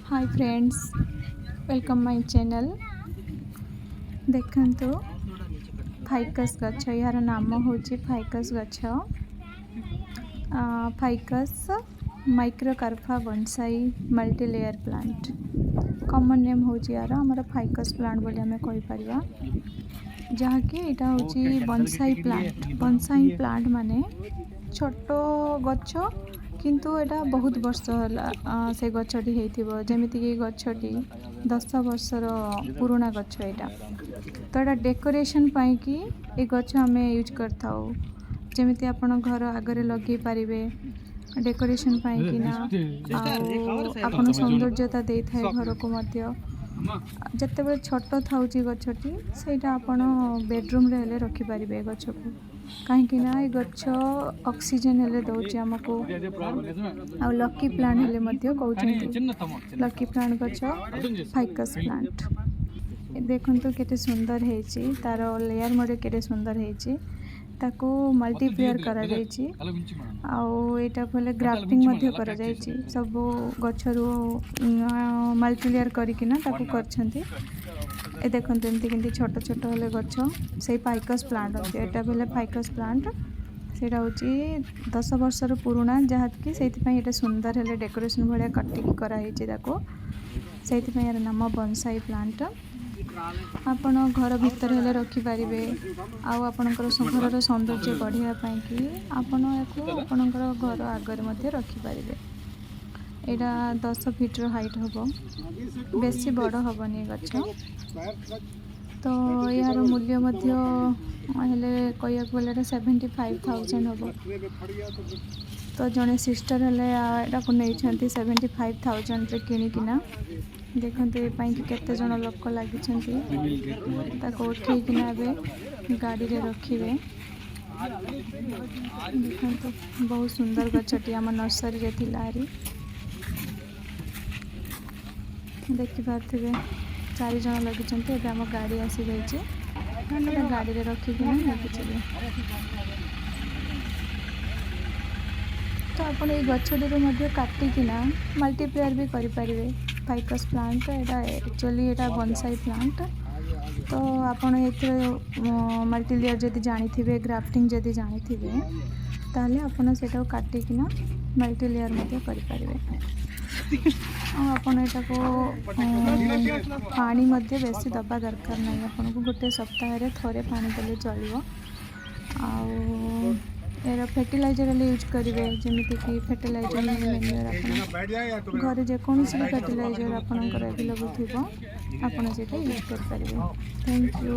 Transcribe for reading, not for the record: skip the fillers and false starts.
Hi friends, welcome my channel. देखंतु ficus गछ, यार नाम हूँ फाइकस गछ। Ficus microcarpa bonsai multi layer plant. Common name हूँ यार आमर फाइकस प्लांट बोली आम कहीपर, जहाँकि यहाँ हूँ बोनसाई प्लांट। बोनसाई प्लांट माने छोट गछ किंतु एटा बहुत वर्ष से गछटी होइथिबो, जेमिति कि गछटी 10 वर्षर पुराना गछ एटा। तो एटा डेकोरेशन पाई कि ए गछ आम यूज करथाउ, जेमिति आपण घर आगरे लगे पारिबे डेकोरेशन पाई कि ना, आपण सौंदर्यता दे थाए घर को मध्य। जत्ते छोट थाउची गछटी सेटा आपण बेडरूम रे हेले रखि पारिबे गछ को, कहीं ना ये गछ ऑक्सीजन हेले दौची आमको। आ लकी प्लांट हेले मध्य कहउछन्ती लकी प्लांट गछ फाइकस प्लांट। देखंतु केते सुंदर हेची, तार लेयर मडे केते सुंदर हेची, ताको मल्टीप्लेयर करा जायछि। आउ एटा पहले ग्राफ्टिंग मध्य करा जायछि, सब गछरु मल्टीप्लेयर करिकिना ताको करछन्ती। ए देखंतु एमती केमती छोट छोट हेले गछ से फाइकस प्लांट होती। एटा पहले फाइकस प्लांट सेटा होची 10 वर्षर पुराना, जहाँ कि सेइथिपई एटा सुंदर हेले डेकोरेशन भलिया कटिंग करा हेछि ताको, सेइथिपई यार नाम बोनसाई प्लांट। आपण घर भितर हेले रखि पारिबे, आउ आपणकर घरर सौंदर्य बढ़िया पाई कि आपण याको आपणकर घर आगर मध्य रखि पारिबे। एटा 10 फीट हाइट हबो, बेसी बड़ हबनी गछ। तो यार मूल्य मध्य हेले कहिया बोले 75,000 हबो। तो जड़े सिस्टर हेले एटा को नहीं 75,000 रे किनिकिना। देखते ये केते जन लोक लगी उठेकिना गाड़ी रे रखिए। देखते बहुत सुंदर गछटी आम नर्सरी रे थिलारी, देखि पार्थिबे 4 जन लगी। आम गाड़ी आसी जाइए, गाड़ी रे रखिकिना लेके चले। तो आपण ये गछटी मध्य काटिकिना मल्टीप्लेयर भी करें फाइकस प्लांट। एटा एक्चुअली एटा बोनसाई प्लांट। तो आपण एथे मल्टी लेयर जदि जानिथिबे, ग्राफ्टिंग जदि जानिथिबे, ताले आपण सेटा काटिकिना मल्टी लेयर मध्य करि पारिबे। आपण एटा को पानी मध्य बेसी दबा दरकार नहीं, आपण को गोटे सप्ताह रे थोरे पानी देले चलिबो। आउ एरा फर्टिलाइजर हेले यूज करेंगे, जमीती कि फर्टिलाइजर मैन्यूर आप घर जेकोसी भी फर्टिलाइजर आपंकर अवेलेबल थी, आपड़ से यूज कर पारे। Thank you.